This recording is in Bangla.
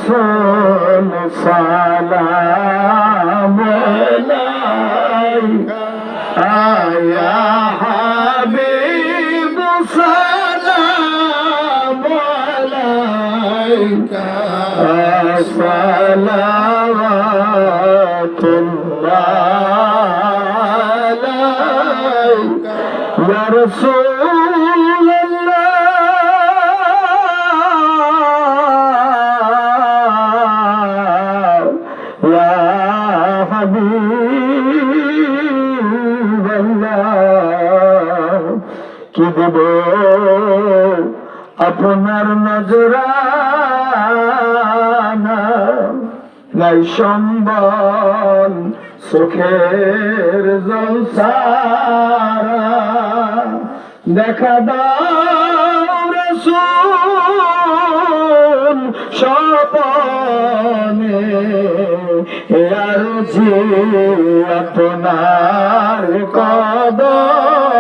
রাসূল সালাম আলাইকা ইয়া হাবিব সালাম আলাইকা সালাওয়াতুল্লাহ আলাইকা ইয়া রাসূলুল্লাহ ইয়া হাবিবাল্লাহ কি দেব আপনার নজরানা নাই সম্বল সুখের জলসারা দেখা দাও রাসূল স্বপনে আরজি আপনার কদমে